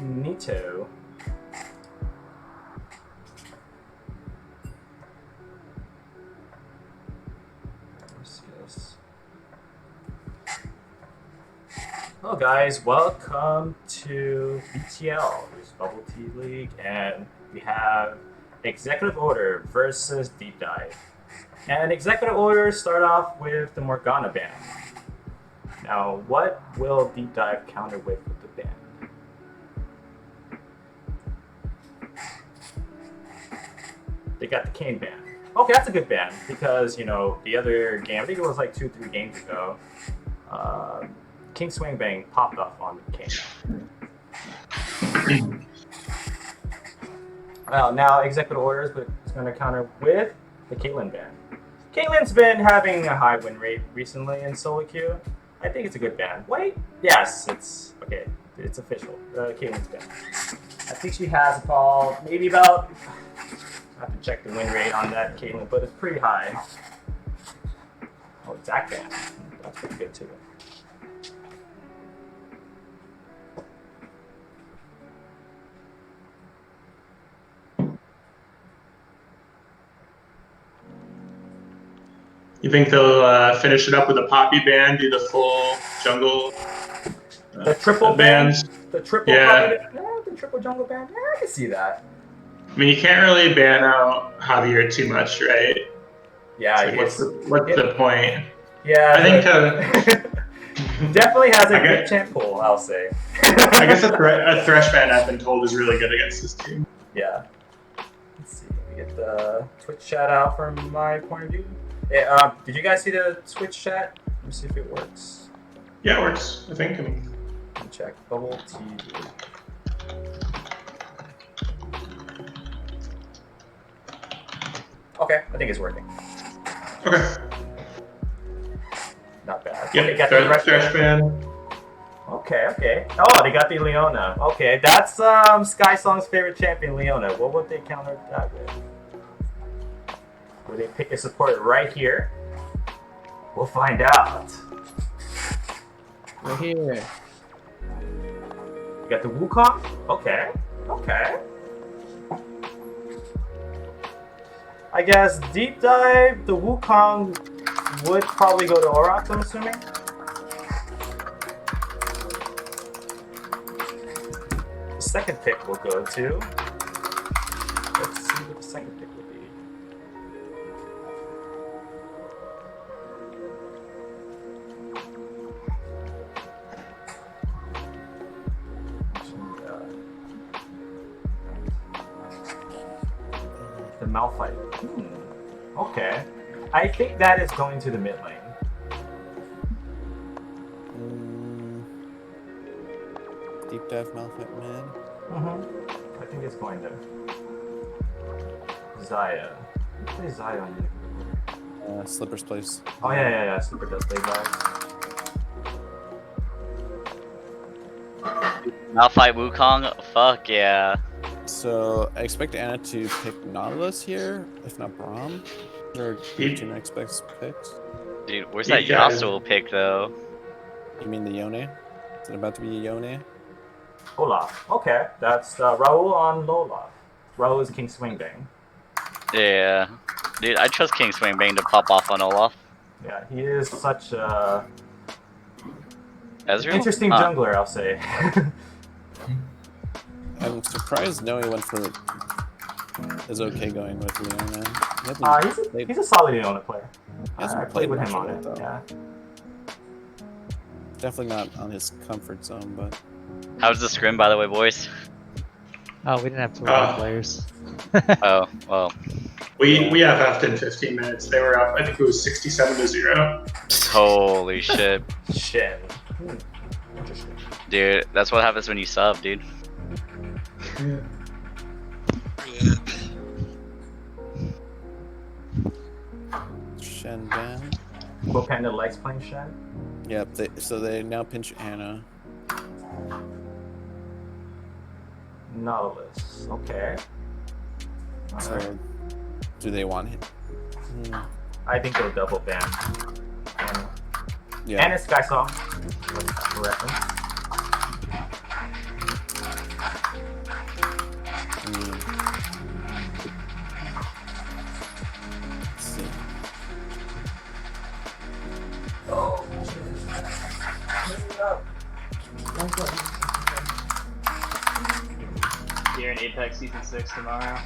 Nito. Hello guys, welcome to BTL, which is Bubble Tea League, and we have Executive Order versus Deep Dive. And Executive Order start off with the Morgana ban. Now, what will Deep Dive counter with the ban? They got the Kane ban. Okay, that's a good ban because, you know, the other game, I think it was like 2-3 games ago, King Swing Bang popped off on Kane. Well, now Executive Orders, but it's going to counter with the Caitlyn ban. Caitlyn's been having a high win rate recently in solo queue. I think it's a good ban. Wait, yes, it's okay. It's official. Caitlyn's ban. I think she has maybe about. I have to check the win rate on that Caitlyn, but it's pretty high. Oh, Zach ban. That's pretty good too. You think they'll finish it up with a Poppy ban, do the full jungle the triple bans? The triple the triple jungle ban? Yeah, I can see that. I mean, you can't really ban out Javier too much, right? Yeah, like, what's the point? Yeah, I think definitely has a good champ pool, I'll say. I guess a Thresh ban, I've been told, is really good against this team. Yeah. Let's see. We get the Twitch chat out from my point of view. Hey, did you guys see the Twitch chat? Let me see if it works. Yeah, it works, I think. Let me check. Bubble TV. Okay, I think it's working. Okay. Not bad. Yeah, okay, got the the Thresh ban. Okay. Oh, they got the Leona. Okay, that's Sky Song's favorite champion, Leona. What would they counter that with? Would they pick a support right here? We'll find out. Right here. You got the Wukong? Okay. I guess Deep Dive, the Wukong would probably go to Aurochs, I'm assuming. The second pick will go to. Let's see what the second pick will be. The Malphite. Okay. I think that is going to the mid lane. Deep dive Malphite mid. I think it's going there. Zaya. Who's Zaya on you? Slipper's place. Oh yeah. Slipper does play Zaya. Malphite Wukong? Fuck yeah. So I expect Anna to pick Nautilus here, if not Braum. Or Team expects picks. Dude, where's that Yasuo pick though? You mean the Yone? Is it about to be a Yone? Olaf. Okay, that's Raul on Olaf. Raul is King Swing Bang. Yeah. Dude, I trust King Swing Bang to pop off on Olaf. Yeah, he is such a Ezreal? interesting jungler, I'll say. I'm surprised Noe went for is okay going with Leona. He's a solid Leona player. He hasn't I played with him on it. Though. Yeah. Definitely not on his comfort zone, but. How's the scrim, by the way, boys? Oh, we didn't have to worry players. Oh, well. We have left in 15 minutes. They were up, I think it was 67-0. Holy shit. Shit. Dude, that's what happens when you sub, dude. Shen ban. Bo Panda likes playing Shen. Yep, so they now pinch Anna. Nautilus. Okay. So, Alright. do they want him? I think they'll double ban. Yeah. And it's Sky Song. Reference. up. Here in Apex Season 6 tomorrow.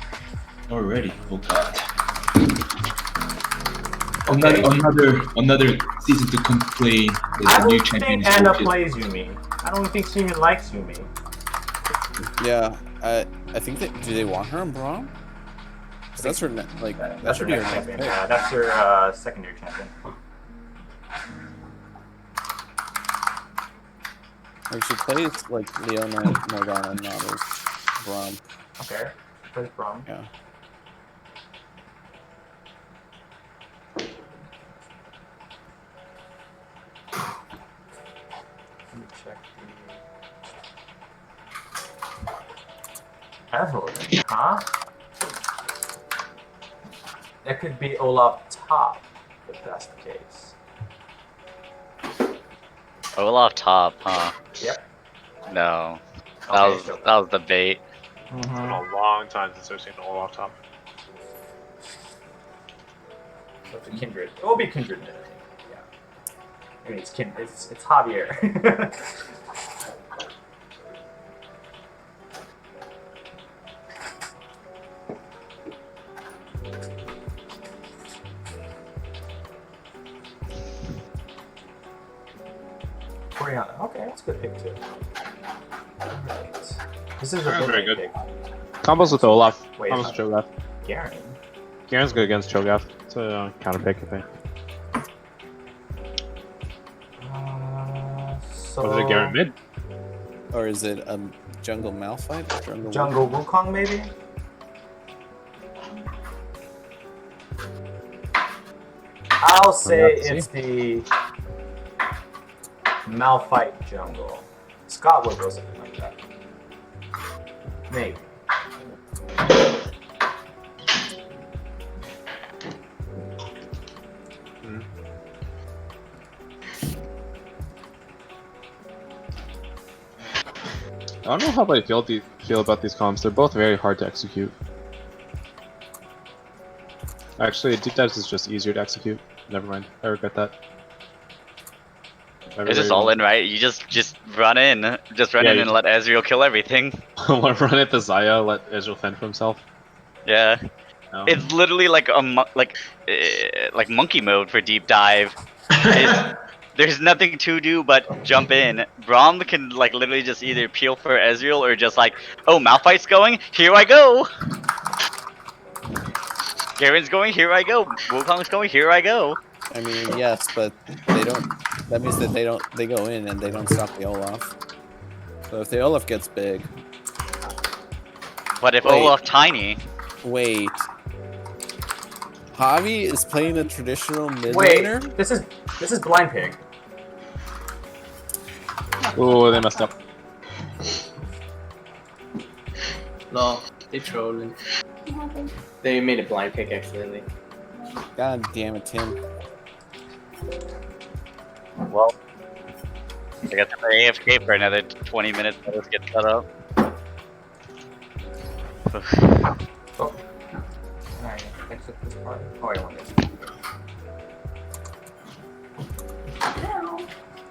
Already. Oh god. Okay. Another season to complain with I the new don't champion. think Anna plays Yumi. I don't think she even likes Yumi. Yeah, I think that do they want her on Braum? 'Cause that's her like that That's her should be her next next champion. pick. Yeah, that's her secondary champion. Like she plays like Leona, Morgana, not as Braum. Okay. Plays Braum. Yeah. Let me check the Evelyn, huh? That could be Olaf top, if that's the case. Olaf top, huh? Yep. No. Okay, That was the bait. It's been a long time since I've seen the Olaf top. So it's a Kindred. It will be Kindred mid, I think. Yeah. I mean, it's Javier. Oriana. Okay, that's a good pick too. Alright. This is a Very good good. pick. Combos with Olaf. Wait, Combos with Cho'Gath. Garen. Garen's good against Cho'Gath. It's a counter pick, I think. So Was it Garen mid? Or is it a jungle Malphite? Jungle Wukong, maybe? I'll say it's the Malphite jungle. Scott would go something like that. Maybe. I don't know how I feel about these comps. They're both very hard to execute. Actually, deep dives is just easier to execute. Never mind. I regret that. It's just all in, right? You just run in. Just run in and let Ezreal kill everything. Want to run at the Zaya, let Ezreal fend for himself. Yeah. No. It's literally like like monkey mode for deep dive. There's nothing to do but jump in. Braum can like literally just either peel for Ezreal or just like, oh, Malphite's going, here I go. Garen's going, here I go. Wukong's going, here I go. I mean, yes, but they don't. That means that they don't. They go in and they don't stop the Olaf. So if the Olaf gets big, But if Wait. Olaf tiny, wait. Javi is playing a traditional mid Wait, laner. this is Blind Pig. Oh, they messed up. No, they trolling. They made a blind pick accidentally. God damn it, Tim. well, I got to play AFK for another 20 minutes. Let's get set up. Oh. Alright, exit this part. Oh, I want this.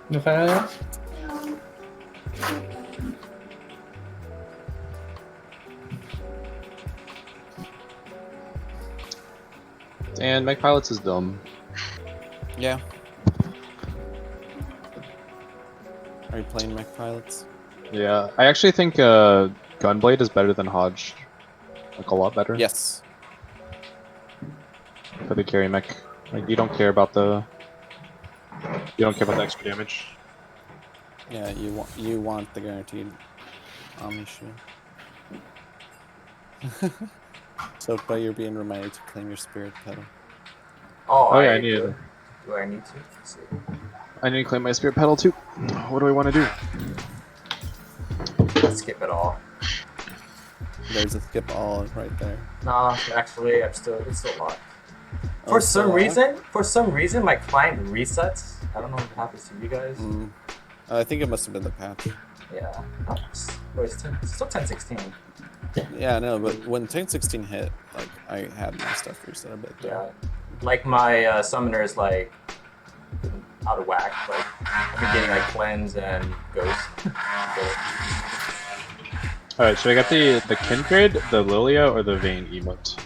You find out? And Mech Pilots is dumb. Yeah. Are you playing Mech Pilots? Yeah, I actually think Gunblade is better than Hodge. Like a lot better. Yes. For the carry mech. Like you don't care about the extra damage. Yeah, you want the guaranteed Omni shield. So, but you're being reminded to claim your spirit pedal. Oh, Yeah, I need it. Do I need to? Let's see. I need to claim my spirit pedal too. What do I want to do? Let's skip it all. There's a skip all right there. Nah, actually, it's still locked. Oh, For it's some still locked? reason, my client resets. I don't know what happens to you guys. I think it must have been the patch. Yeah. It's still 1016. Yeah, no, but when 1016 hit, like I had my stuff reset a bit. Yeah. Like my summoner is like out of whack. Like I've been getting like cleanse and ghost. Alright, should I get the Kindred, the Lilia, or the Vayne emote?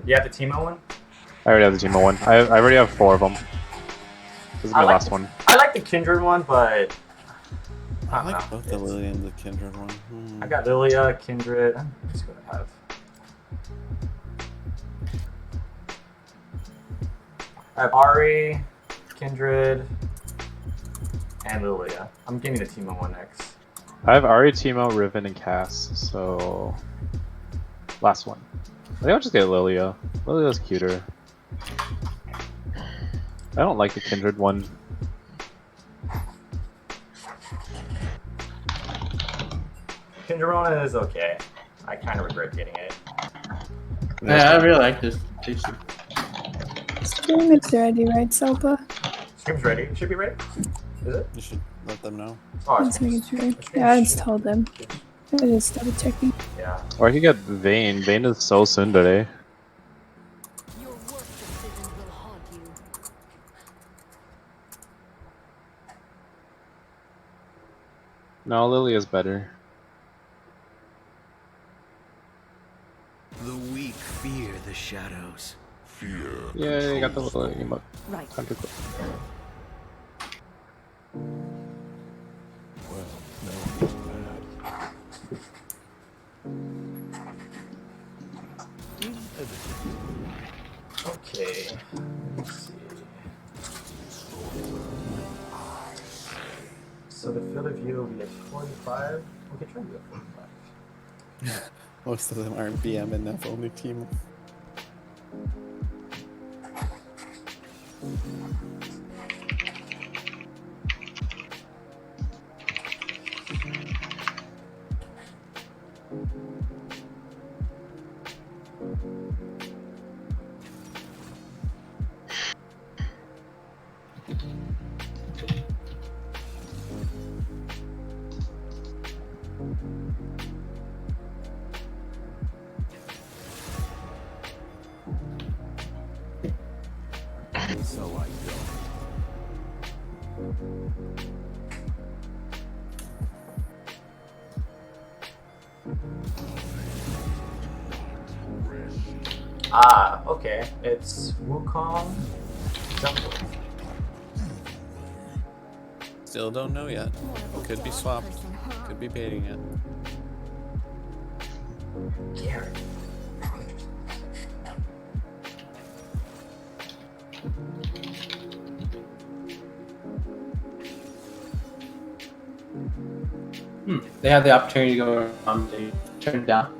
You have the Teemo one? I already have the Teemo one. I already have 4 of them. This is my last one. I like the Kindred one, but I don't like know. both the Lily and the Kindred one. I got Lilia, Kindred. Let's see what I have. I have Ari, Kindred, and Lilia. I'm getting the Teemo one next. I have Ari, Teemo, Riven, and Cass, so... Last one. I think I'll just get Lilia. Lilia's cuter. I don't like the Kindred one. Kindred is okay. I kind of regret getting it. Yeah, I really like this. Tasty. Stream is ready, right, Sopa? Stream's ready. It should be ready. Is it? You should let them know. Oh, Just making sure. Yeah, I just told them. I just double checking. Yeah. Or I could get Vayne. Vayne is so soon today. Your work decisions will haunt you. No, Lilia's better. The weak fear the shadows. Fear. Yeah, I got the Lilia emote. Right. Time to quit. Well, no, bad. Okay. Let's see. So the field of view will be at 45. We can try to do it 45. Most of them aren't BM enough, only team. So I go. Ah, okay. It's Wukong Jungle. Still don't know yet. Could be swapped. Could be baiting it. Garrett. They have the opportunity to go they turn it down.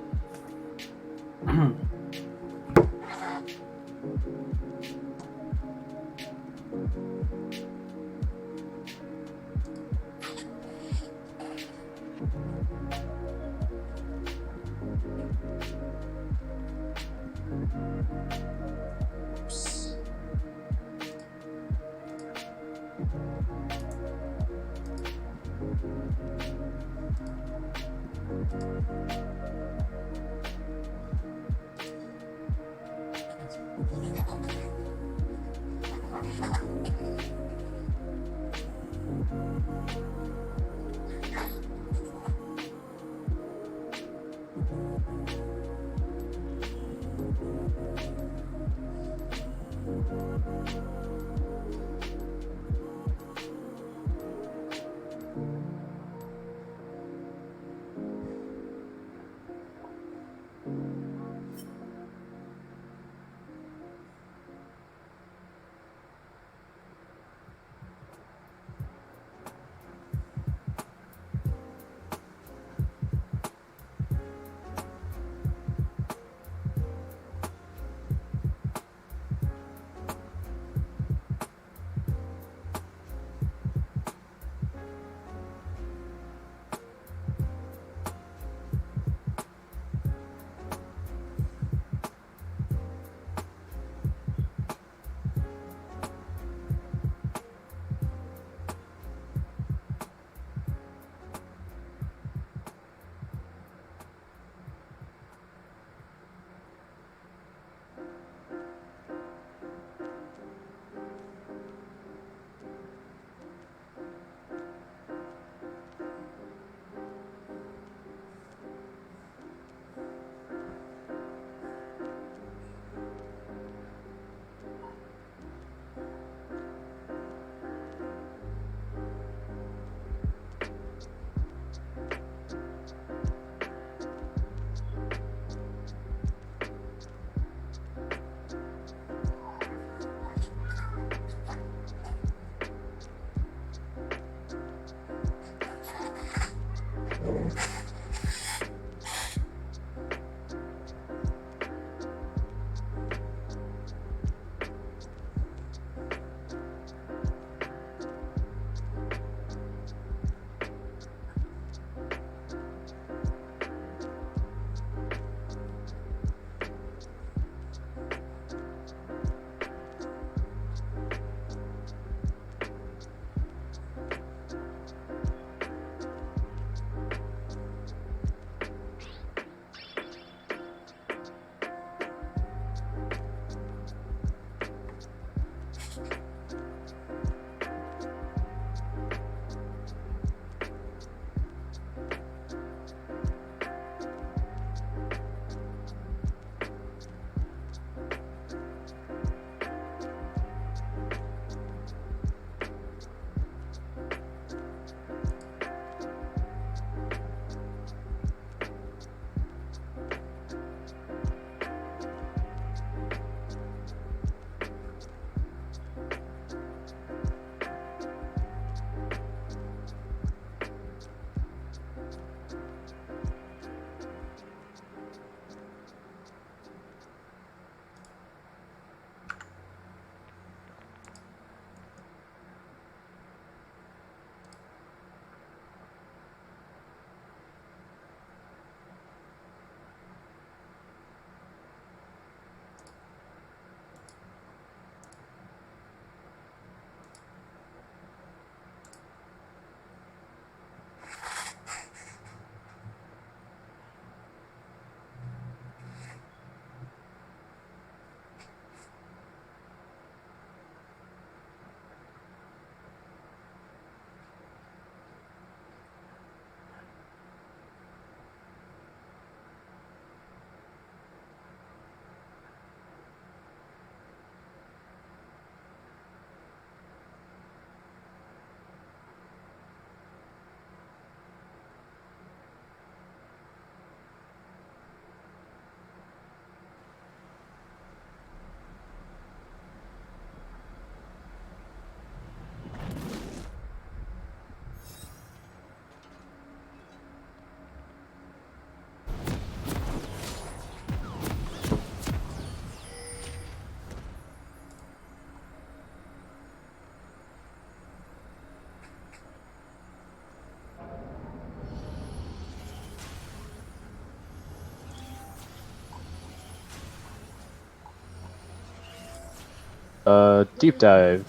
Deep dive.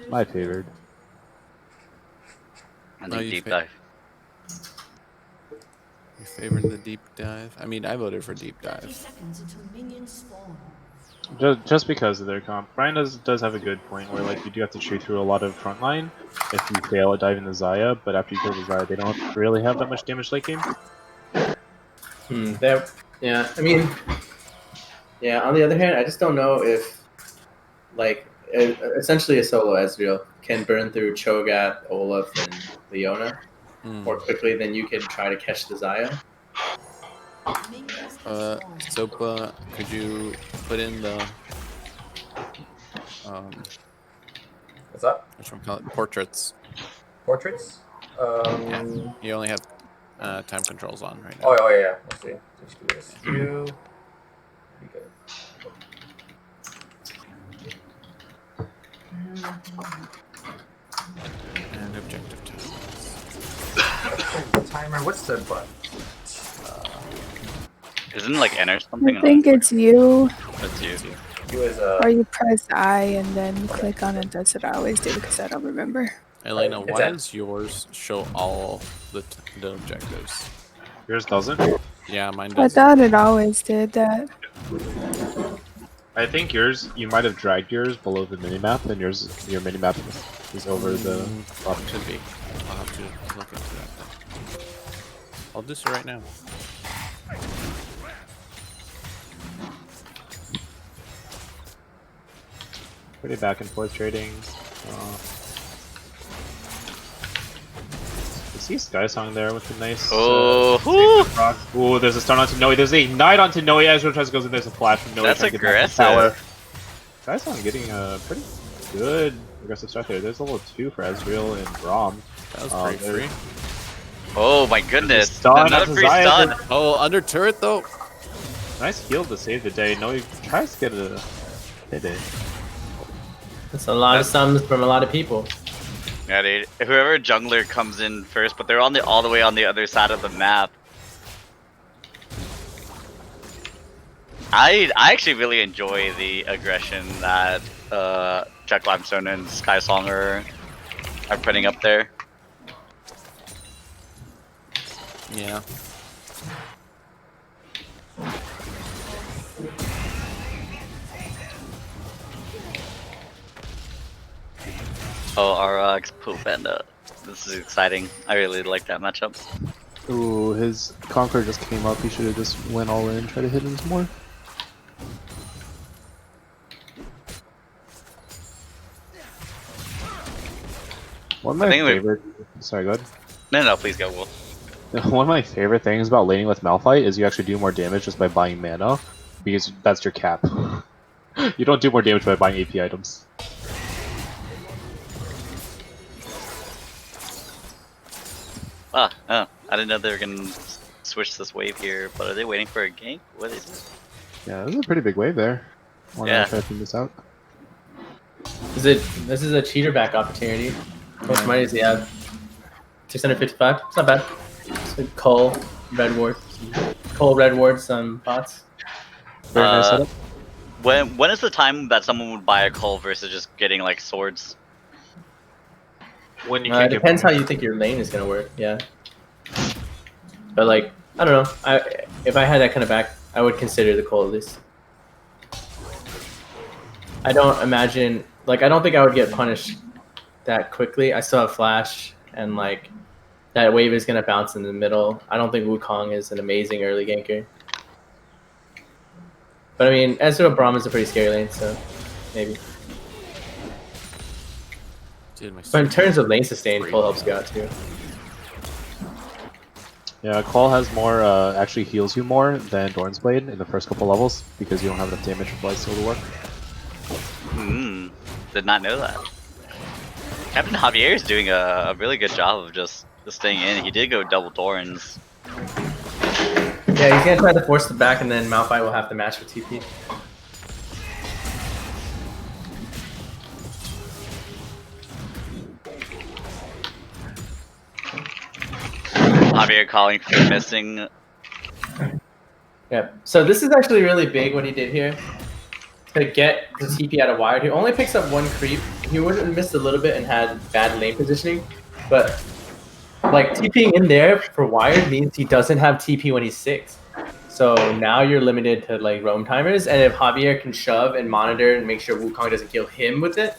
My favorite. I No, think you deep fa- dive. You favored the deep dive? I mean, I voted for deep 30 dive. seconds until minions spawn. Just because of their comp. Brian does have a good point where like you do have to chew through a lot of frontline if you fail at diving the Zaya, but after you kill the Zaya, they don't really have that much damage late game. Yeah, I mean, yeah. On the other hand, I just don't know if like essentially a solo Ezreal can burn through Cho'Gath, Olaf, and Leona more quickly than you can try to catch the Zaya. Minions have spawned. Sopa, could you put in the What's up? portraits? Portraits? Yeah, you only have time controls on right now. Oh yeah. Let's see. Just do this. Q. Pretty good. And objective time. Timer. What's the button? Isn't it like enter something? I think it's you, That's you. Q is or you press I and then click on it. That's what I always do because I don't remember. Elena, It's why at- does yours show all the objectives? Yours doesn't. Yeah, mine I does. thought it always did that. I think yours, you might have dragged yours below the minimap, and your minimap is over the bottom. Could be. I'll have to look into that then. I'll do so right now. Pretty back and forth trading. You see Sky Song there with the nice. Oh, there's a stun onto Noe. There's a Ignite onto Noe. Ezreal tries to go in. There's a flash from Noe. That's trying to get back to aggressive. tower. Sky Song getting a pretty good aggressive start there. There's a level 2 for Ezreal and Braum. That was pretty free. Oh my goodness! Stun Another onto free Zaya, stun. but- Oh, under turret though. Nice heal to save the day. Noe tries to get a hit in. That's a lot of sums from a lot of people. Yeah, dude. Whoever jungler comes in first, but they're on all the way on the other side of the map. I actually really enjoy the aggression that Jack Limestone and Sky Song are putting up there. Yeah. Oh, RX poop and this is exciting. I really like that matchup. Ooh, his Conqueror just came up. He should have just went all in, try to hit him some more. One of my favorite. Sorry, go ahead. No, please go, Wolf. One of my favorite things about laning with Malphite is you actually do more damage just by buying mana, because that's your cap. You don't do more damage by buying AP items. Oh, I didn't know they were gonna switch this wave here, but are they waiting for a gank? What is it? Yeah, this is a pretty big wave there. Wanna try to figure this out? This is a cheater back opportunity. How much money does he have? 655? It's not bad. So Cole, Red Ward. Cole, Red Ward, some bots. Very nice setup. When is the time that someone would buy a Cull versus just getting like swords? When you It can't depends how you think your lane is gonna work, yeah. But like, I don't know. If I had that kind of back, I would consider the Cole at least. I don't imagine, like, I don't think I would get punished that quickly. I still have flash, and like, that wave is gonna bounce in the middle. I don't think Wukong is an amazing early ganker. But I mean, Ezreal Braum is a pretty scary lane, so maybe. Dude, But in terms of lane sustain, Cole helps you out too. Yeah, Call has more, actually heals you more than Dorn's Blade in the first couple levels, because you don't have enough damage for Blightsteel to work. Did not know that. Captain Javier is doing a really good job of just staying in. He did go double Dorans. Yeah, he's gonna try to force the back, and then Malphite will have to match with TP. Javier calling for missing. Yeah. So this is actually really big what he did here. to get the TP out of Wired. He only picks up 1 creep. He would have missed a little bit and had bad lane positioning, but like TPing in there for Wired means he doesn't have TP when he's 6. So now you're limited to like roam timers, and if Javier can shove and monitor and make sure Wukong doesn't kill him with it,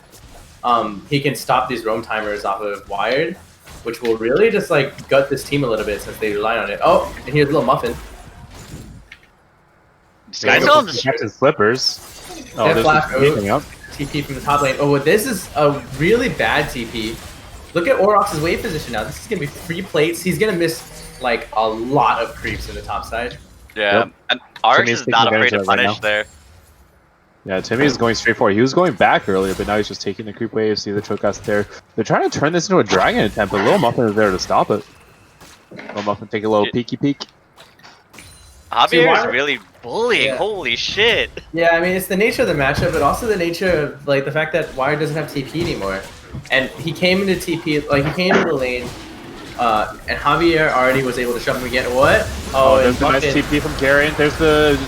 he can stop these roam timers off of Wired, which will really just like gut this team a little bit since they rely on it. Oh, and here's a little muffin. Skysong's Captain Slippers. Oh, And there's flash anything up. TP from the top lane. Oh, this is a really bad TP. Look at Orox's wave position now. This is gonna be 3 plates. He's gonna miss like a lot of creeps in the top side. Yeah, Yep. and Arx Timmy's is taking not afraid advantage to of it right punish now. there. Yeah, Timmy is going straight forward. He was going back earlier, but now he's just taking the creep wave. See the Chokast there. They're trying to turn this into a dragon attempt, but Little Muffin is there to stop it. Little Muffin take a little peeky peek. Javier is why- really bullying. Yeah. Holy shit! Yeah, I mean it's the nature of the matchup, but also the nature of like the fact that Wired doesn't have TP anymore. And he came into TP, like he came into the lane, and Javier already was able to shove him again. What? Oh, and there's a nice Muffin- TP from Garen. There's the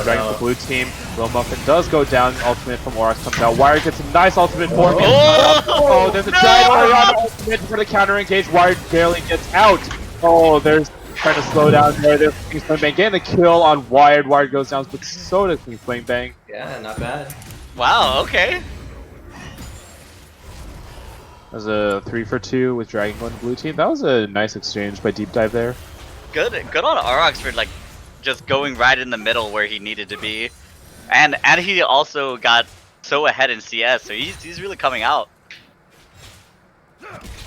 dragon no. for blue team. Little Muffin does go down. Ultimate from Oryx comes out. Wired gets a nice ultimate for him. Oh, there's a giant Orianna ultimate for the counter engage. Wired barely gets out. Oh, there's trying to slow down there. There's King Swing Bang getting the kill on Wired. Wired goes down, but so does King Swing Bang. Yeah, not bad. Wow. Okay. There's a 3 for 2 with Dragon going to blue team. That was a nice exchange by Deep Dive there. Good on Arx for like just going right in the middle where he needed to be, and he also got so ahead in CS, so he's really coming out.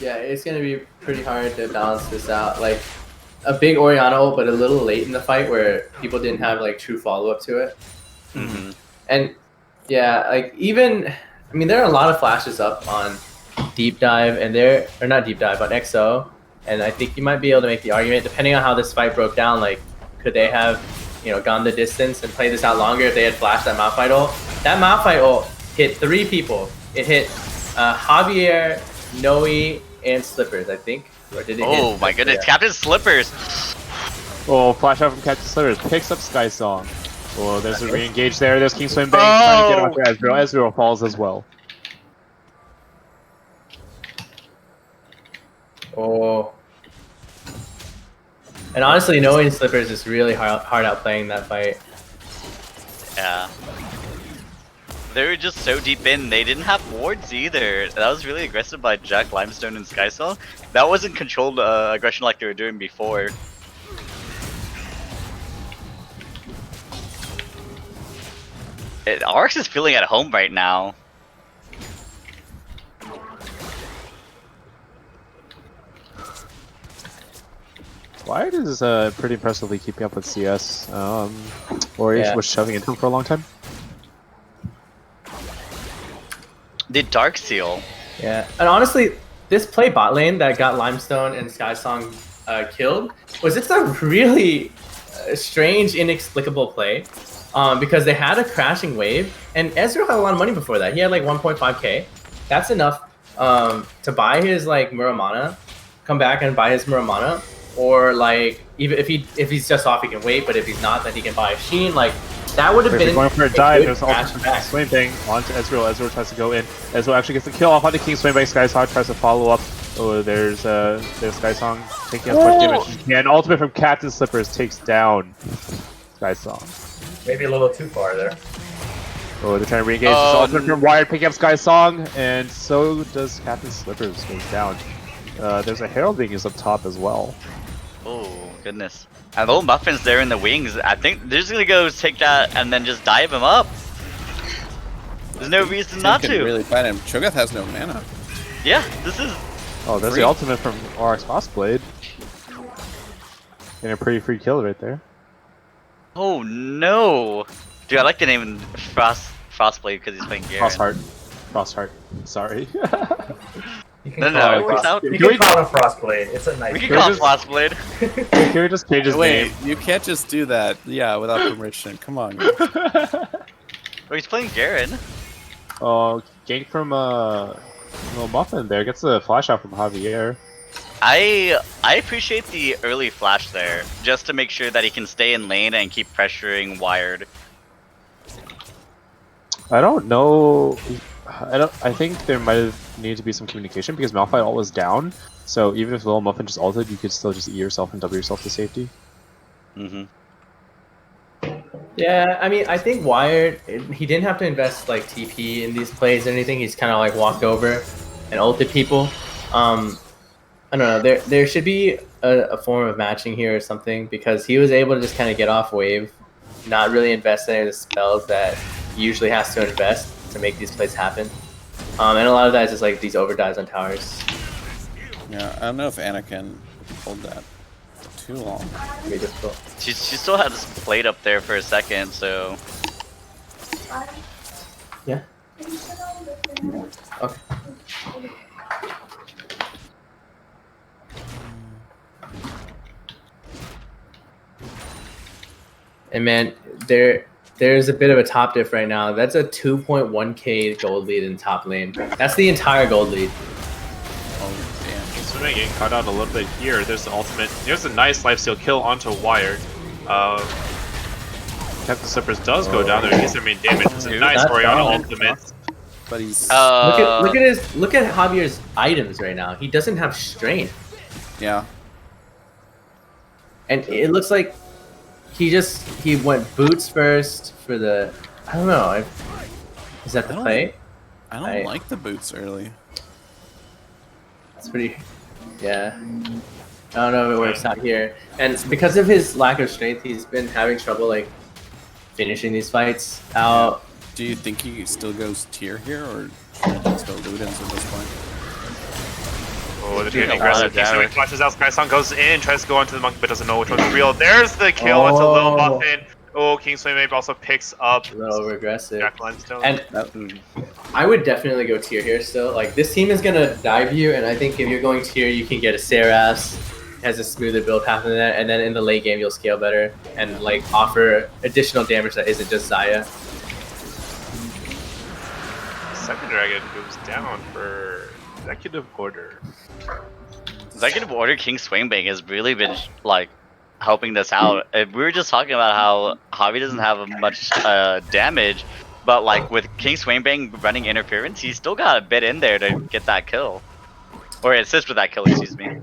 Yeah, it's gonna be pretty hard to balance this out. Like a big Orianna ult, but a little late in the fight where people didn't have like true follow up to it. Mm-hmm. And yeah, like even I mean there are a lot of flashes up on Deep Dive and or not Deep Dive on XO, and I think you might be able to make the argument depending on how this fight broke down. Like, could they have gone the distance and played this out longer if they had flashed that Malphite ult? That Malphite ult hit 3 people. It hit Javier, Noe, and Slippers, I think. Or did it Oh hit? my goodness, Yeah. Captain Slippers. Oh, flash out from Captain Slippers. Picks up Sky Song. Oh, there's a re-engage there. There's King Swim Bang trying to get off Ezreal. Ezreal falls as well. Oh. And honestly, knowing Slippers is really hard out playing that fight. Yeah. They were just so deep in, they didn't have wards either. That was really aggressive by Jack, Limestone, and Skysong. That wasn't controlled aggression like they were doing before. Arx is feeling at home right now. Wired is pretty impressively keeping up with CS. Or Yeah. was shoving into him for a long time. The Dark Seal. Yeah, and honestly, this play bot lane that got Limestone and Skysong killed was just a really strange, inexplicable play. Because they had a crashing wave, and Ezreal had a lot of money before that. He had like 1.5k. That's enough to buy his like Muramana, come back and buy his Muramana, or like even if he's just off, he can wait. But if he's not, then he can buy a Sheen. Like that would have There's been going for a dive. good There's also crash back. Swing Bang onto Ezreal. Ezreal tries to go in. Ezreal actually gets the kill off on the King Swing Bang. Skysong tries to follow up. Oh, there's Skysong taking as much damage as he can. Ultimate from Captain Slippers takes down Skysong. Maybe a little too far there. Oh, they're trying to re-engage. This ultimate from Wired picking up Skysong, and so does Captain Slippers goes down. There's a Herald being used up top as well. Oh goodness. And little Muffin's there in the wings. I think they're just gonna go take that and then just dive him up. There's no reason not Can to. really fight him. Cho'Gath has no mana. Yeah, this is. Oh, there's Free. the ultimate from Oryx Frostblade. And a pretty free kill right there. Oh no, dude! I like the name Frostblade because he's playing Garen. Frostheart. Sorry. You can No, call no, it it Frost- works out. You can call him Frostblade. It's a nice. We can Can we call him just- Frostblade. Can we just change his Wait, name? you can't just do that. Yeah, without permission. Come on. Oh, he's playing Garen. Oh, gank from Little Muffin there. Gets a flash out from Javier. I appreciate the early flash there, just to make sure that he can stay in lane and keep pressuring Wired. I don't know. I think there might have needed to be some communication because Malphite ult was down. So even if Little Muffin just ulted, you could still just E yourself and W yourself to safety. Mm-hmm. Yeah, I mean, I think Wired, he didn't have to invest like TP in these plays or anything. He's kind of like walked over and ulted people. I don't know. There should be a form of matching here or something because he was able to just kind of get off wave, not really invest in any of the spells that he usually has to invest to make these plays happen. And a lot of that is just like these overdives on towers. Yeah, I don't know if Anna can hold that for too long. Pretty difficult. She still had this plate up there for a second, so. Yeah. Okay. And man, there's a bit of a top diff right now. That's a 2.1k gold lead in top lane. That's the entire gold lead. Oh damn. Swimming getting caught out a little bit here. There's the ultimate. There's a nice lifesteal kill onto Wired. Captain Slippers does go down there. He gets their main damage. It's a nice Orianna ultimate. But he's look at Javier's items right now. He doesn't have strength. yeah. And it looks like he went boots first for the I don't know. Is that the play? I don't like the boots early. It's pretty yeah. I don't know if it works out here. And because of his lack of strength, he's been having trouble like finishing these fights out. Do you think he still goes tier here, or should he just go Ludens at this point? Oh, they're getting aggressive. Kingsway flashes out. Skysong goes in, tries to go onto the monkey, but doesn't know which one's real. There's the kill into Lil Muffin. Oh, Kingsway maybe also picks up a little aggressive. Jack Limestone. And I would definitely go tier here still. Like this team is gonna dive you, and I think if you're going tier, you can get a Seraph. Has a smoother build path than that, and then in the late game you'll scale better and like offer additional damage that isn't just Zaya. Second dragon goes down for Executive Order. Executive Order King Swangbang has really been like helping this out. We were just talking about how Javi doesn't have much damage, but like with King Swangbang running interference, he's still got a bit in there to get that kill, or assist with that kill. Excuse me.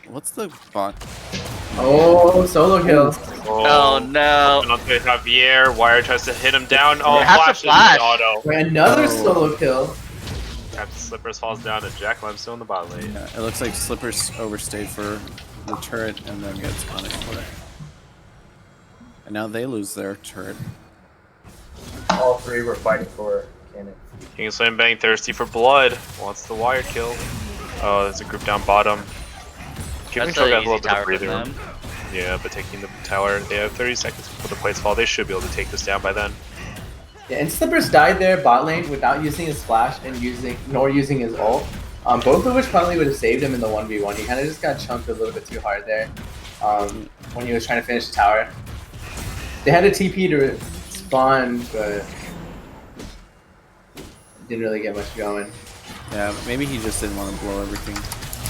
What's the bot? Oh, solo kill. Oh no. Onto Javier. Wire tries to hit him down. Oh, flash. Auto. Another solo kill. Captain Slippers falls down and Jack Limestone still in the bot lane. Yeah, it looks like Slippers overstayed for the turret and then gets punished for it. And now they lose their turret. All three were fighting for Cannon. King Swangbang thirsty for blood. Wants the Wired kill. Oh, there's a group down bottom. Giving Cho'Gath a little bit of breather room. Yeah, but taking the tower, they have 30 seconds before the plates fall. They should be able to take this down by then. Yeah, and Slippers died there bot lane without using his flash and using his ult. Both of which probably would have saved him in the 1v1. He kind of just got chunked a little bit too hard there when he was trying to finish the tower. They had a TP to spawn, but didn't really get much going. Yeah, maybe he just didn't want to blow everything.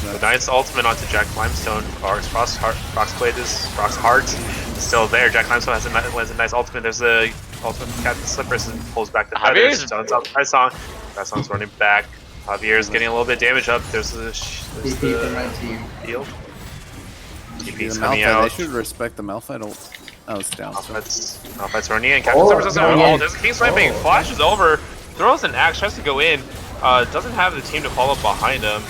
A nice ultimate onto Jack Limestone. Brock's Blade is Brock's heart is still there. Jack Limestone has a nice ultimate. There's a ultimate from Captain Slippers and pulls back the feathers. Stones out Skysong. Skysong's running back. Javier's getting a little bit of damage up. There's the field. TP's coming out. They should respect the Malphite ult. Oh, it's down. Malphite's running in. Captain Slippers doesn't have an ult. There's a King Swangbang. Flashes over. Throws an axe. Tries to go in. Doesn't have the team to follow behind him.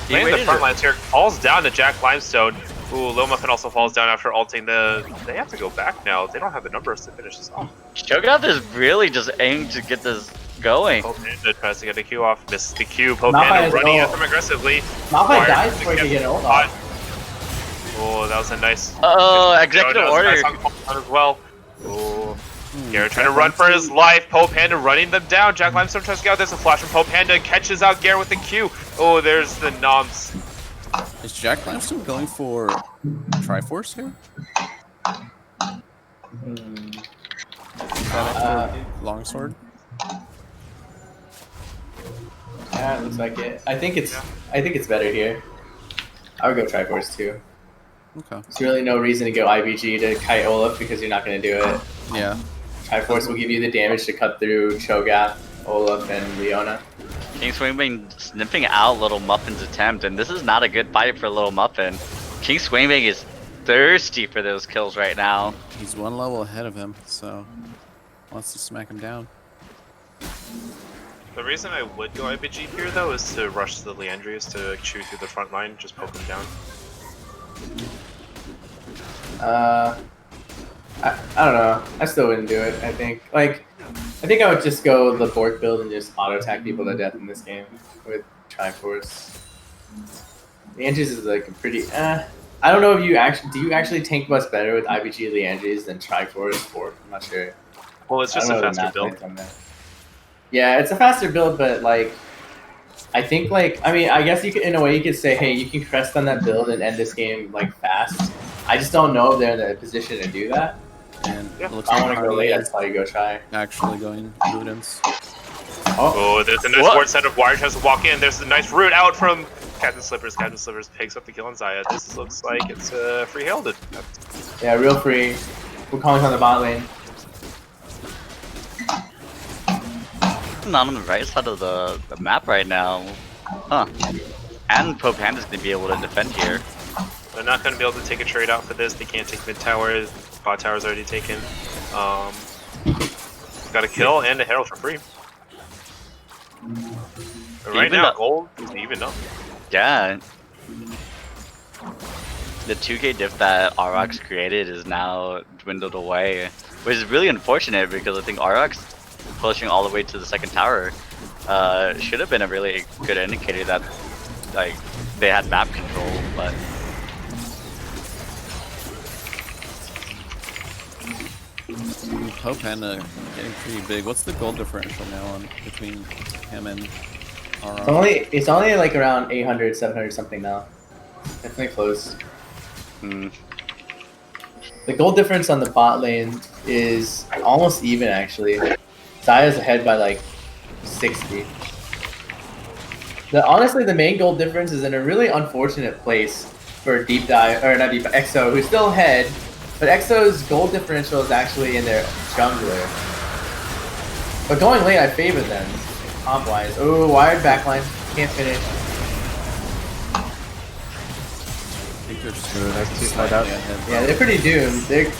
Playing the front lines here, falls down to Jack Limestone. Ooh, Lil Muffin also falls down after ulting They have to go back now. They don't have the numbers to finish this off. Cho'Gath is really just aiming to get this going. Pope Panda tries to get the Q off. Misses the Q. Pope Panda running at them aggressively. Malphite dies before he can get an ult off. Oh, that was a nice... Oh, Executive Order. As well. Oh. Garrett trying to run for his life. Pope Panda running them down. Jack Limestone tries to get out. There's a flash from Pope Panda. Catches out Garrett with the Q. Oh, there's the noms. Is Jack Limestone going for Triforce here? Is that longsword? Yeah, it looks like it. I think it's better here. I would go Triforce too. Okay. There's really no reason to go IBG to kite Olaf because you're not going to do it. Yeah. Triforce will give you the damage to cut through Cho'Gath, Olaf, and Leona. King Swingbang sniffing out Little Muffin's attempt, and this is not a good fight for Little Muffin. King Swingbang is thirsty for those kills right now. He's one level ahead of him, so wants to smack him down. The reason I would go IBG here, though, is to rush the Leandrius to chew through the front line, just poke him down. I don't know. I still wouldn't do it. I think I would just go the Bork build and just auto attack people to death in this game with Triforce. Leandrius is like a pretty. I don't know if you actually tank bust better with IBG Leandrius than Triforce Bork. I'm not sure. Well, it's just a faster build. Yeah, it's a faster build, but like, I think I guess you could, in a way, you could say, hey, you can crest on that build and end this game like fast. I just don't know if they're in the position to do that. And it looks I like want to go late. That's how you go try. actually going Ludens. Oh, there's a nice ward set of Wire tries to walk in. There's a nice root out from Captain Slippers. Captain Slippers picks up the kill on Zaya. This looks like it's free-hailed. Yeah, real free. Wukong's on the bot lane. Not on the right side of the map right now. Huh. And Pope Hand is going to be able to defend here. They're not going to be able to take a trade out for this. They can't take mid tower. Bot tower's already taken. Got a kill and a herald for free. But right now, gold is even up. Yeah. The 2k diff that Aurochs created is now dwindled away, which is really unfortunate because I think Aurochs pushing all the way to the second tower should have been a really good indicator that like they had map control, but Pope Panda getting pretty big. What's the gold differential now on between him and Auroch? It's only like around 800, 700 something now. Definitely close. The gold difference on the bot lane is almost even actually. Zaya's ahead by like 60. Honestly, the main gold difference is in a really unfortunate place for Deep Dive, or not Deep Dive, EXO, who's still ahead, but EXO's gold differential is actually in their jungler. But going late, I favor them, comp-wise. Oh, wired backline, can't finish. I think they're Nice ahead. Yeah, they're pretty doomed. They're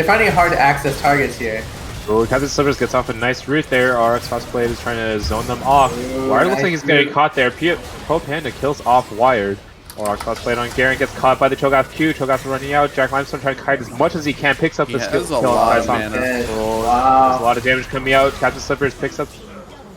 finding it hard to access targets here. Oh, Captain Slippers gets off a nice route there. RX Cosplay is trying to zone them off. Wired looks like he's getting caught there. Pope Panda kills off Wired. RX Cosplay on Garen gets caught by the Cho'Gath Q. Cho'Gath running out. Jack Limestone trying to kite as much as he can. Picks up the skill. There's a lot of mana. There's a lot of damage coming out. Captain Slippers picks up.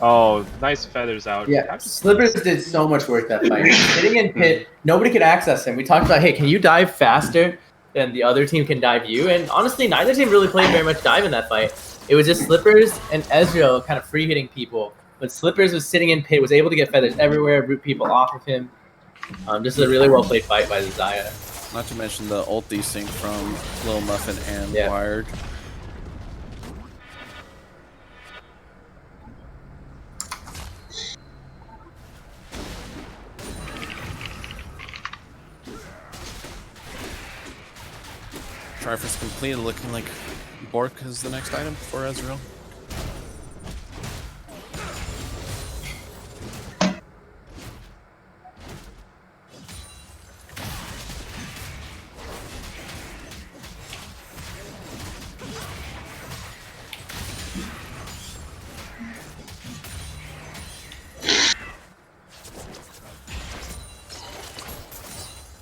Oh, nice feathers out. Yeah, Slippers did so much work that fight. Sitting in pit, nobody could access him. We talked about, hey, can you dive faster than the other team can dive you? And honestly, neither team really played very much dive in that fight. It was just Slippers and Ezreal kind of free hitting people. But Slippers was sitting in pit, was able to get feathers everywhere, root people off of him. This is a really well played fight by the Zaya. Not to mention the ult desync from Lil Muffin and Wired. Triforce completed, looking like Bork is the next item for Ezreal.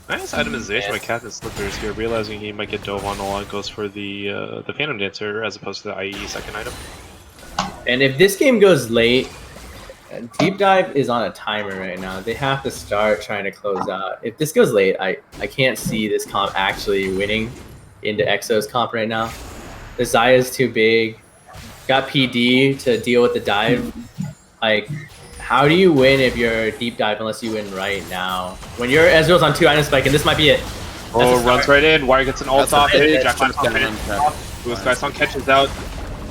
Nice itemization by Captain Slippers here, realizing he might get dove on a lot, goes for the Phantom Dancer as opposed to the IE second item. And if this game goes late, Deep Dive is on a timer right now. They have to start trying to close out. If this goes late, I can't see this comp actually winning into EXO's comp right now. The Zaya's too big. Got PD to deal with the dive. Like, how do you win if you're Deep Dive unless you win right now? When your Ezreal's on 2 item spike, and this might be it. Oh, runs right in. Wire gets an ult off. it. Jack Limestone catches out.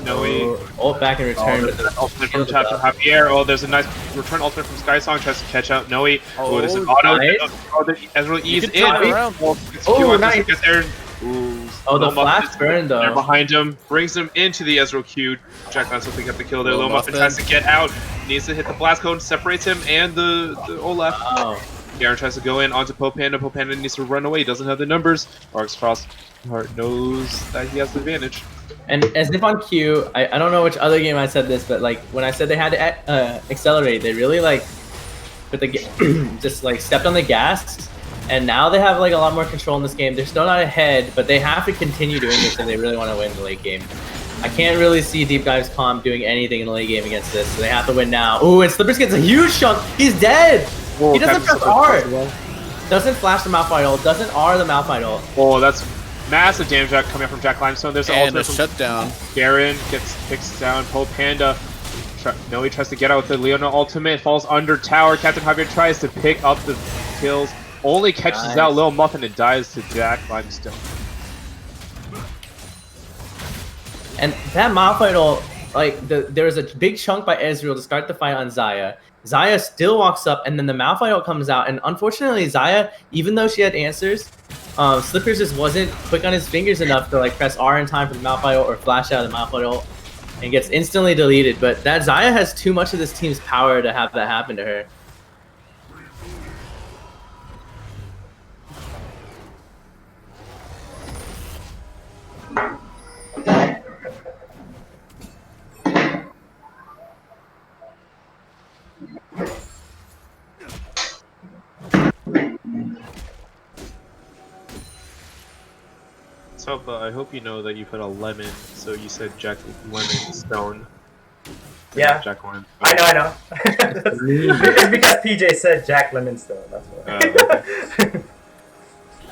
Noe. Ult back in return, but the Ultimate from Captain Javier. Oh, there's a nice return ultimate from Skysong. Tries to catch out Noe. Oh, there's an auto. nice. Oh, Ezreal E's in. around. Oh, nice. Get there. Ooh, Oh, the Lil Muffin flash burn They're though. behind him, brings him into the Ezreal Q. Jack Lance will pick up the kill there. Lil Lil Muffin Muffin. tries to get out. Needs to hit the blast cone, separates him and the Olaf. Wow. Garen tries to go in onto Poe Panda. Poe Panda needs to run away. He doesn't have the numbers. Arx Frostheart knows that he has the advantage. And as if on cue, I don't know which other game I said this, but like when I said they had to accelerate, they really like put the just like stepped on the gas. And now they have like a lot more control in this game. They're still not ahead, but they have to continue doing this if they really want to win the late game. I can't really see Deep Dive's comp doing anything in the late game against this, so they have to win now. Ooh, and Slippers gets a huge chunk. He's dead. Whoa, He doesn't Captain press Slippers R. Doesn't flash the Malphite ult. Doesn't R the Malphite ult. Oh, that's massive damage coming up from Jack Limestone. There's an And a ultimate from shutdown. Garen picks down Poe Panda. Noe tries to get out with the Leona ultimate. Falls under tower. Captain Javier tries to pick up the kills. Only catches Nice. out Lil Muffin and dies to Jack Limestone. And that Malphite ult, like there was a big chunk by Ezreal to start the fight on Xayah. Xayah still walks up, and then the Malphite ult comes out. And unfortunately, Xayah, even though she had answers, Slippers just wasn't quick on his fingers enough to like press R in time for the Malphite ult or flash out the Malphite ult, and gets instantly deleted. But that Xayah has too much of this team's power to have that happen to her. So, I hope you know that you put a lemon, so you said Jack Lemon. Yeah. Jack Lemon. I know. It's because PJ said Jack Lemonstone. That's why. Okay.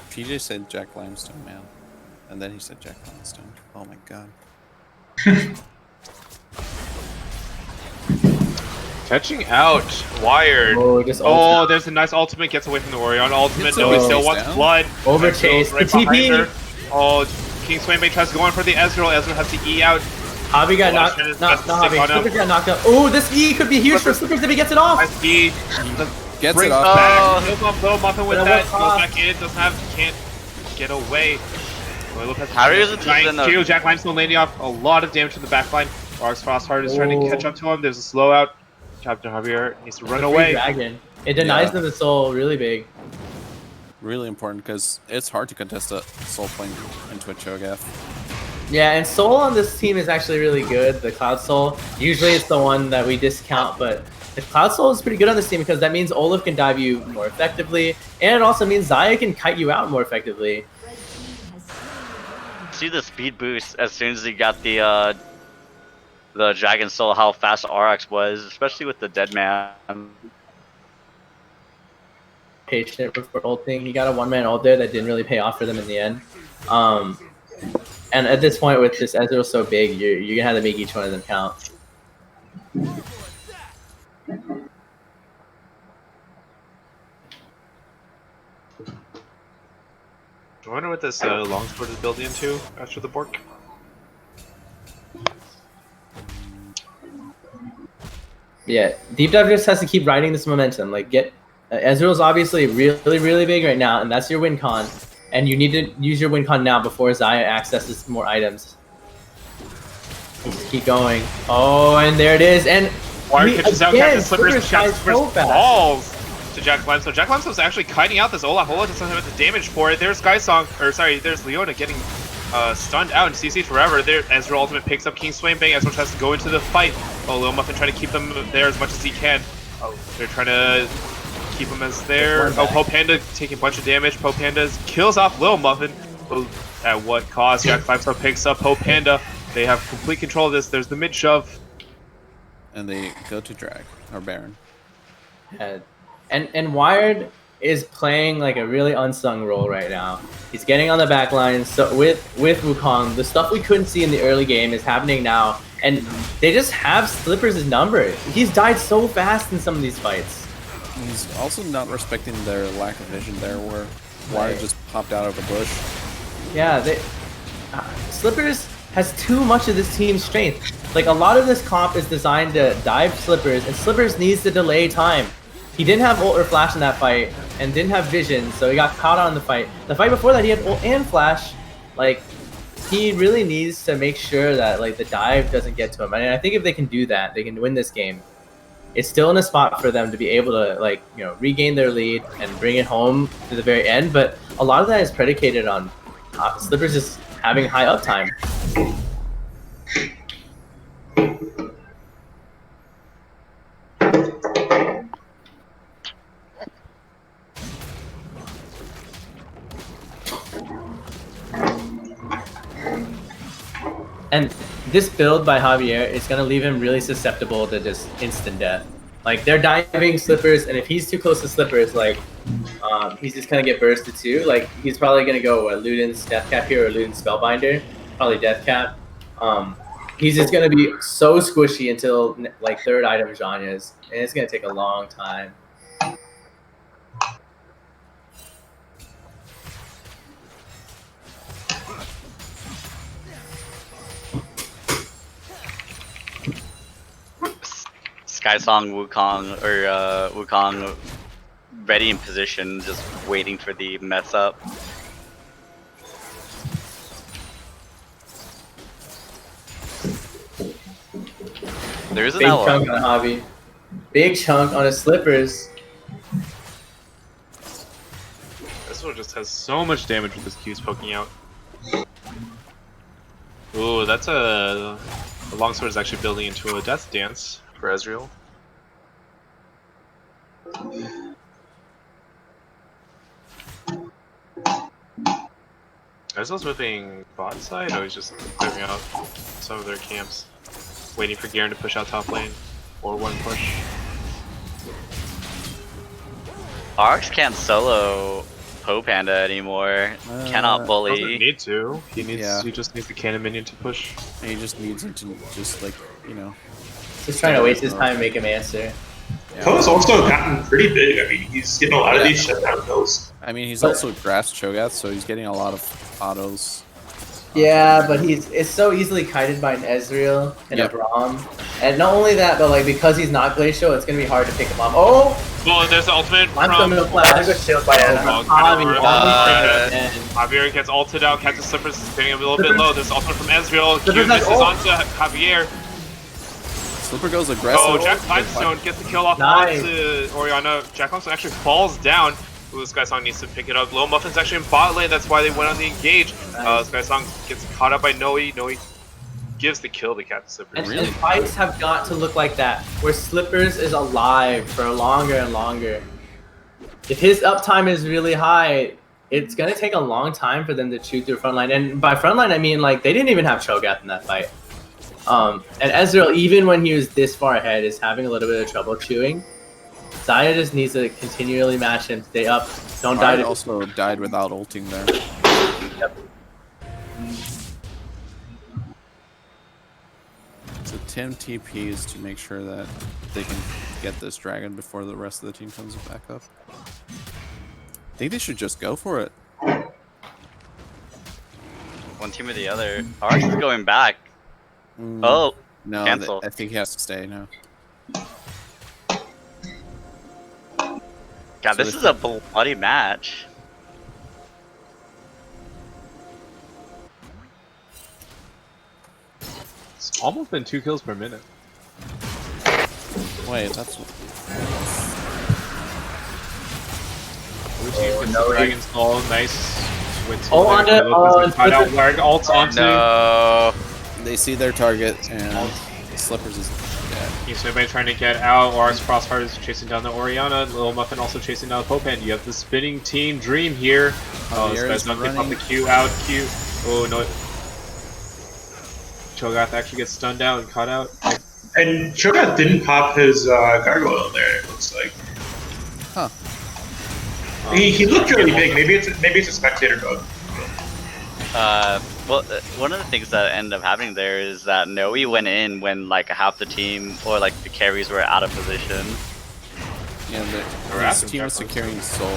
PJ said Jack Limestone, man. And then he said Jack Limestone. Oh my god. Catching out, Wired. Oh, just Oh, there's a nice ultimate, gets away from the Orion ultimate. Gets No, he away. still wants Down. blood. Over Ezreal's chase. right The TP. behind her. Oh, King Swainbane tries to go on for the Ezreal. Ezreal has to E out. Javi got Oh, knocked. shit, it's Not best to stick Javi. on him. Slippers got knocked out. Oh, this E could be huge for Slippers if he gets it off. Nice E. Gets Brings it off. back. Kills off Lil Muffin with But that. at Goes what back in. Doesn't have. Can't get away. Harry is a giant decent, Q. Jack Limestone landing off a lot of damage from the backline. Arx Frostheart is trying to catch up to him. There's a slow out. Captain Javier needs to run The free away. Dragon. It denies Yeah. them the soul really big. Really important because it's hard to contest a soul playing into a Cho'Gath. Yeah, and Soul on this team is actually really good, the Cloud Soul. Usually it's the one that we discount, but the Cloud Soul is pretty good on this team because that means Olaf can dive you more effectively, and it also means Xayah can kite you out more effectively. See the speed boost as soon as he got the Dragon Soul, how fast RX was, especially with the Dead Man. Patient for ulting. He got a one-man ult there that didn't really pay off for them in the end. And at this point with this Ezreal so big, you're gonna have to make each one of them count. I wonder what this longsword is building into after the Bork. Yeah, Deep Dive just has to keep riding this momentum. Like, get Ezreal's obviously really big right now, and that's your win con. And you need to use your win con now before Xayah accesses more items. Just keep going. Oh, and there it is. And Wire catches out again, Captain Slippers and Captain so Slippers fast. falls to Jack Limestone. Jack Limestone's actually kiting out this Olaf. Olaf doesn't have the damage for it. There's there's Leona getting stunned out and CC forever. There, Ezreal ultimate picks up King Swainbane. Ezreal tries to go into the fight. Oh, Lil Muffin trying to keep them there as much as he can. Oh, they're trying to keep him as there. Oh, Poe Panda taking a bunch of damage. Poe Panda kills off Lil Muffin. Oh, at what cost? Jack Limestone picks up Poe Panda. They have complete control of this. There's the mid shove. And they go to drag or Baron. Yeah. And Wired is playing like a really unsung role right now. He's getting on the back line. So with Wukong, the stuff we couldn't see in the early game is happening now. And they just have Slippers' number. He's died so fast in some of these fights. He's also not respecting their lack of vision there, where Wire just popped out of the bush. Yeah, Slippers has too much of this team's strength. Like, a lot of this comp is designed to dive Slippers, and Slippers needs to delay time. He didn't have ult or flash in that fight, and didn't have vision, so he got caught on the fight. The fight before that, he had ult and flash. Like, he really needs to make sure that like the dive doesn't get to him. And I think if they can do that, they can win this game. It's still in a spot for them to be able to like, you know, regain their lead and bring it home to the very end. But a lot of that is predicated on Slippers just having high uptime. And this build by Javier is going to leave him really susceptible to just instant death. Like, they're diving Slippers, and if he's too close to Slippers, like, he's just going to get bursted too. Like, he's probably going to go Luden's Deathcap here or Luden's Spellbinder. Probably Deathcap. He's just going to be so squishy until, like, third item Zhanya's, and it's going to take a long time. Skysong, Wukong, or Wukong ready in position, just waiting for the mess up. There's an big chunk on Javi. Big chunk on his Slippers. This one just has so much damage with his Q's poking out. Ooh, that's the longsword is actually building into a death dance for Ezreal. Ezreal's moving bot side, or he's just clearing out some of their camps, waiting for Garen to push out top lane, or one push. Arx can't solo Poe Panda anymore. Cannot bully. Doesn't need to. He needs. He just needs the cannon minion to push. And he just needs him to just like, you know. Just trying to waste his time and make him answer. Yeah. Poe's also gotten pretty big. I mean, he's getting a lot of these shutdown kills. I mean, he's also grass Cho'Gath, so he's getting a lot of autos. Yeah, but it's so easily kited by an Ezreal and a Braum. And not only that, but like because he's not glacial, it's gonna be hard to pick him up. Oh! Well, there's the ultimate I'm from... gonna flash. Good shield by Javier gets ulted out. Captain Slippers is getting a little bit low. There's ultimate from Ezreal. Q misses onto Javier. Slipper goes aggressive. Oh, Jack Pipestone gets the kill off onto Orianna. Jack Pipestone actually falls down. Ooh, Skysong needs to pick it up. Low Muffin's actually in bot lane. That's why they went on the engage. Skysong gets caught up by Noe. Noe gives the kill to Captain Slippers. And fights have got to look like that, where Slippers is alive for longer and longer. If his uptime is really high, it's gonna take a long time for them to chew through frontline. And by frontline, I mean like they didn't even have Cho'Gath in that fight. And Ezreal, even when he was this far ahead, is having a little bit of trouble chewing. Xayah just needs to continually match him, stay up, don't die. He also died without ulting there. Yep. So Tim TPs to make sure that they can get this dragon before the rest of the team comes back up. I think they should just go for it. One team or the other. Arx is going back. Oh, no, cancel. I think he has to stay now. God, this is a bloody match. It's almost been 2 kills per minute. Wait, that's... Blue team gets the Dragon's Call, nice. No. They see their target, and Slippers is dead. Okay, so everybody trying to get out. Lars Crossheart is chasing down the Orianna. Little Muffin also chasing down the Popan. You have the spinning team dream here. Oh, this guy's not picking up the Q out. Q. Oh, no. Cho'Gath actually gets stunned out and caught out. And Cho'Gath didn't pop his gargoyle there, it looks like. Huh. He looked really big. Maybe it's a spectator bug. Well, one of the things that ended up happening there is that Noe went in when like half the team or like the carries were out of position. Yeah, Harass his him, team is Jack securing Soul.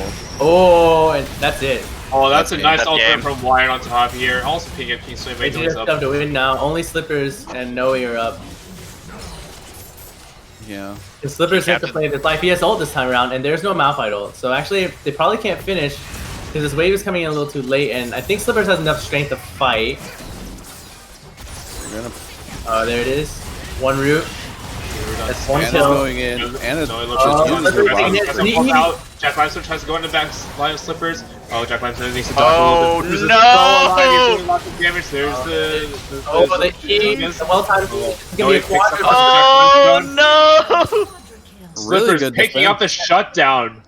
Oh, and that's it. Oh, that's a nice That's ultimate game. from Wired on top here. Also picking up King Swing, They but just up. have to win now. Only Slippers and Noe are up. Yeah. The Slippers have to Captain- play this life. He has ult this time around, and there's no Malphite ult. So actually, they probably can't finish because this wave is coming in a little too late. And I think Slippers has enough strength to fight. We're gonna Oh, there it is. One root. That's one Anna's kill. going in. Anna No, it just looks used Slippers her taking rock it. for- He- Pulls out. Jack Limestone tries to go in the back line of Slippers. Oh, Jack Limestone needs to dodge Oh, a little bit. Slippers is no! so alive, he's doing lots of damage. There's the Oh, the E. Well timed. It's gonna be a picks up quadruple. Oh no! Really Slippers good picking defense. up the shutdown.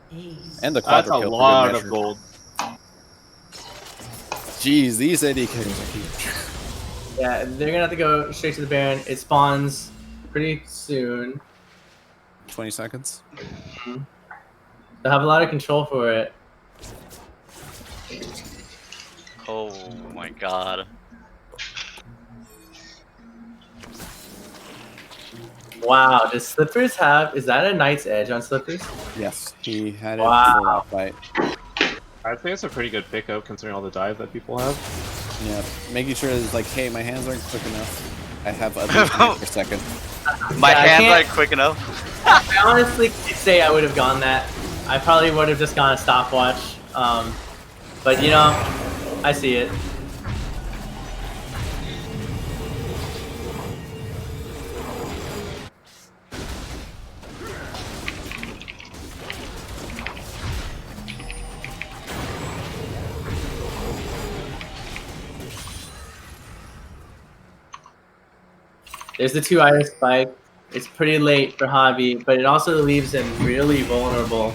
And the That's a quadra kill for lot good of measure. gold. Jeez, these AD carries are huge. Yeah, they're gonna have to go straight to the Baron. It spawns pretty soon. 20 seconds. They'll have a lot of control for it. Oh my god. Wow, does Slippers have? Is that a Knight's Edge on Slippers? Yes, he had it Wow. for that fight. I think it's a pretty good pickup considering all the dive that people have. Yeah, making sure it's like, hey, my hands aren't quick enough. I have other things per second. My Yeah, I hands can't- aren't quick enough. I honestly can't say I would have gone that. I probably would have just gone a stopwatch. But you know, I see it. There's the 2 Iris spike. It's pretty late for Hobby, but it also leaves him really vulnerable.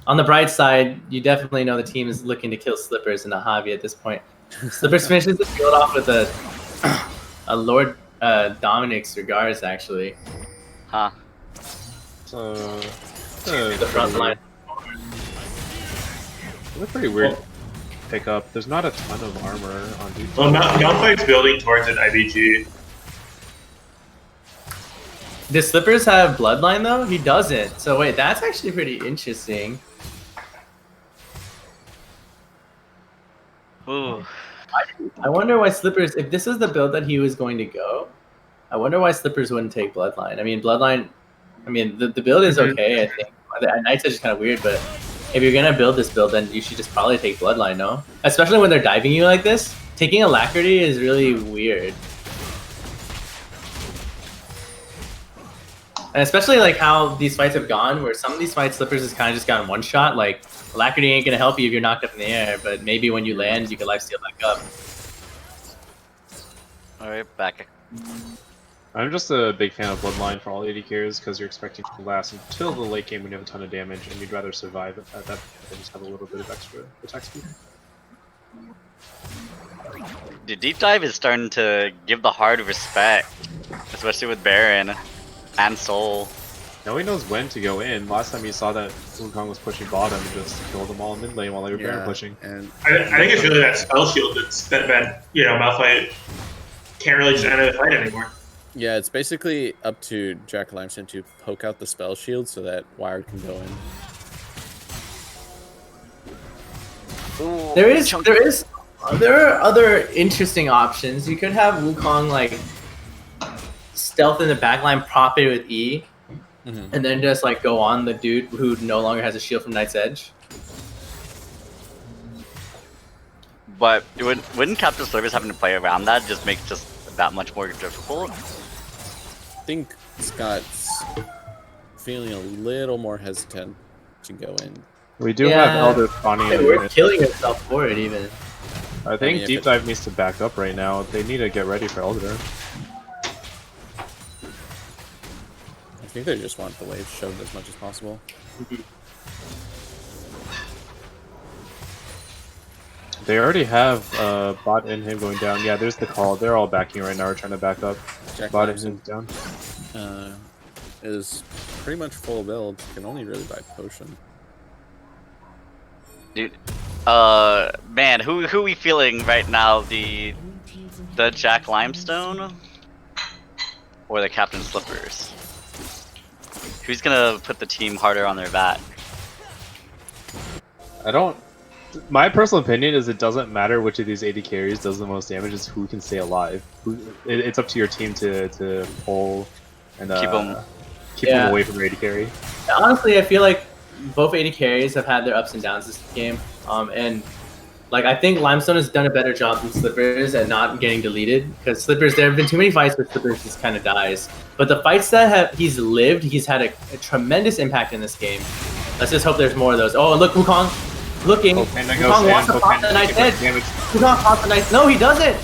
On the bright side, you definitely know the team is looking to kill Slippers and not Hobby at this point. Slippers finishes the field off with a Lord Dominic's regards, actually. Huh. So, The front line. It's a pretty weird pickup. There's not a ton of armor on dude. Well, Malphite's building towards an IBG. Does Slippers have Bloodline, though? He doesn't. So wait, that's actually pretty interesting. Ooh. I wonder why Slippers, if this is the build that he was going to go, I wonder why Slippers wouldn't take Bloodline. I mean, Bloodline, the build is okay, I think. Knight's Edge is kind of weird, but if you're going to build this build, then you should just probably take Bloodline, no? Especially when they're diving you like this. Taking Alacrity is really weird. And especially like how these fights have gone, where some of these fights Slippers has kind of just gotten one shot. Like Alacrity ain't gonna help you if you're knocked up in the air, but maybe when you land, you can lifesteal back up. Alright, back. I'm just a big fan of Bloodline for all AD carries because you're expecting to last until the late game when you have a ton of damage, and you'd rather survive at that than just have a little bit of extra attack speed. The deep dive is starting to give the hard respect, especially with Baron and Soul. Now he knows when to go in. Last time you saw that Wukong was pushing bottom, just killed them all in mid lane while they were Baron pushing. And I think it's really that spell shield that's been, Malphite can't really just enter the fight anymore. yeah, it's basically up to Jack Limestone to poke out the spell shield so that Wired can go in. Ooh, There are other interesting options. You could have Wukong like stealth in the backline, prop it with E, and then just like go on the dude who no longer has a shield from Knight's Edge. But wouldn't Captain Service having to play around that just make just that much more difficult? I think Scott's feeling a little more hesitant to go in. We do have Elder Connie. We're killing ourselves for it even. I think Deep Dive needs to back up right now. They need to get ready for Elder. I think they just want the wave shoved as much as possible. They already have bot in him going down. Yeah, there's the call. They're all backing right now. We're trying to back up. Jack Bot in Limestone him down. is pretty much full build. Can only really buy potion. Dude, man, who we feeling right now? The Jack Limestone or the Captain Slippers? Who's gonna put the team harder on their back? I don't. My personal opinion is it doesn't matter which of these AD carries does the most damage. It's who can stay alive. It's up to your team to pull and Keep 'em- keep them away from your AD carry. Honestly, I feel like both AD carries have had their ups and downs this game, and like I think Limestone has done a better job than Slippers at not getting deleted. Because Slippers, there have been too many fights where Slippers just kind of dies. But the fights that he's lived, he's had a tremendous impact in this game. Let's just hope there's more of those. Oh, and look, Wukong looking. Wukong wants to pop the Knight's head. Wukong pops the Knight's. No, he doesn't.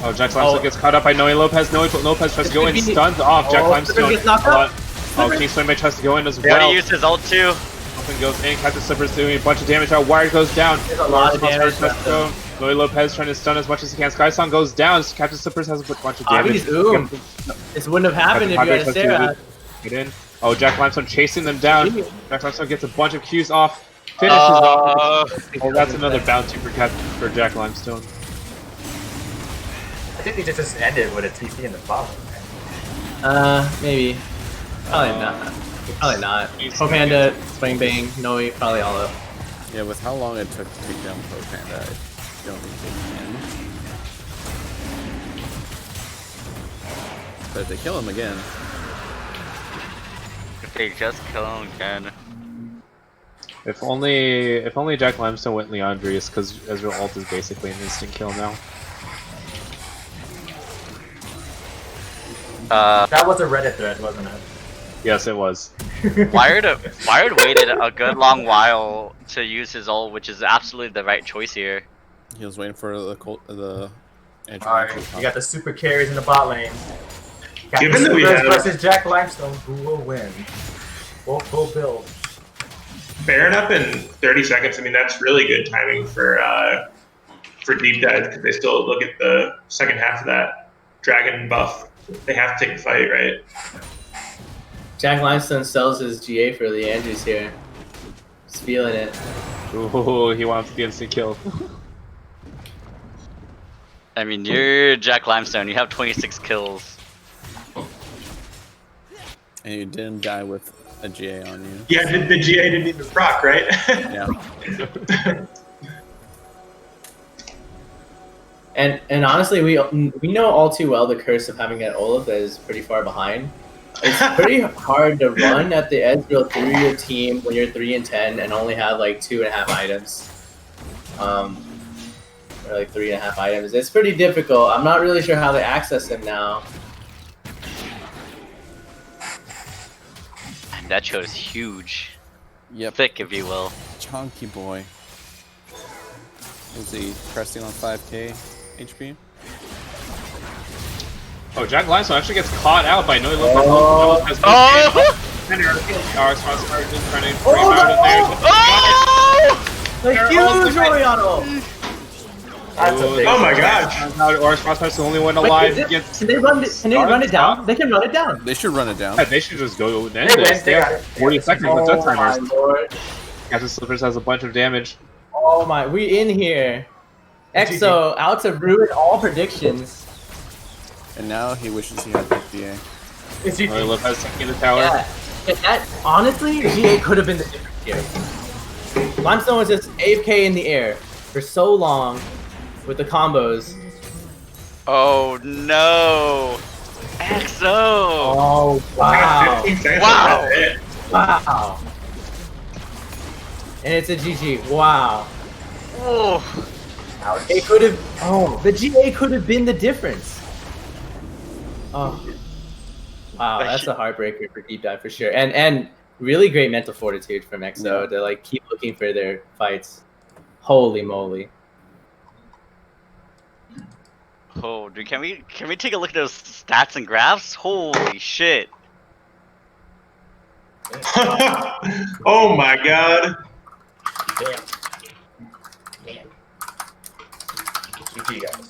Oh, Jack Limestone gets caught up by Noe Lopez. Noe Lopez tries to go in, stuns off. Jack Limestone gets knocked up. Oh, King Swinmei tries to go in as They already well. used his ult too. Something goes in. Captain Slipper's doing a bunch of damage. Now Wired goes down. There's a lot of damage. Noe Lopez trying to stun as much as he can. Skysong goes down. Captain Slippers has a bunch of damage. This wouldn't have happened if you had Sarah. Get in. Oh, Jack Limestone chasing them down. Jack Limestone gets a bunch of Qs off. Finishes off. Oh, that's another bounty for Jack Limestone. I think they just ended with a TP in the bottom. Maybe. Probably not. Probably not. Panda, Swing Bang, Noe, probably all up. Yeah, with how long it took to take down Panda, I don't think they can. But if they kill him again. If they just kill him again. If only Jack Limestone went Leandrius, because Ezreal ult is basically an instant kill now. That was a Reddit thread, wasn't it? Yes, it was. Wired waited a good long while to use his ult, which is absolutely the right choice here. He was waiting for the edge. Alright, you got the super carries in the bot lane. Given that we have versus Jack Limestone, who will win? Full build. Baron up in 30 seconds. I mean, that's really good timing for deep dive because they still look at the second half of that dragon buff. They have to take the fight, right? Jack Limestone sells his GA for the Andrews here. Just feeling it. Ooh, he wants the instant kill. I mean, you're Jack Limestone. You have 26 kills. And you didn't die with a GA on you. Yeah, the GA didn't even proc, right? Yeah. And honestly, we know all too well the curse of having an Olaf that is pretty far behind. It's pretty hard to run at the Ezreal through your team when you're 3-10 and only have like 2.5 items. Or like 3.5 items. It's pretty difficult. I'm not really sure how they access him now. That show is huge. Yep. Thick, if you will. Chunky boy. Is he pressing on 5k HP? Oh, Jack Limestone actually gets caught out by Noe Lopez. Oh! Trying to bring him Oh, out in there. The huge Oriano! That's a big Oh my gosh! Orange Prospect's the only one Wait, alive. can they run it down? They can run it down. They should run it down. Yeah, they should just go and end They this. They got have it. 40 seconds with death Oh my timers. lord. Captain Slippers has a bunch of damage. Oh my, we in here. EXO out to ruin all predictions. And now he wishes he had that GA. Is he? Noe Lopez taking the tower. Yeah. That, honestly, GA could have been the difference here. Limestone was just AFK in the air for so long with the combos. Oh no! EXO! Oh, wow. 15 seconds, Wow. that's it. Wow. And it's a GG. Wow. Oh. It could have. Oh, the GA could have been the difference. Oh. Wow, that's a heartbreaker for deep dive for sure. And really great mental fortitude from EXO to like keep looking for their fights. Holy moly. Oh, dude, can we take a look at those stats and graphs? Holy shit! Oh my god! Damn. GG, guys.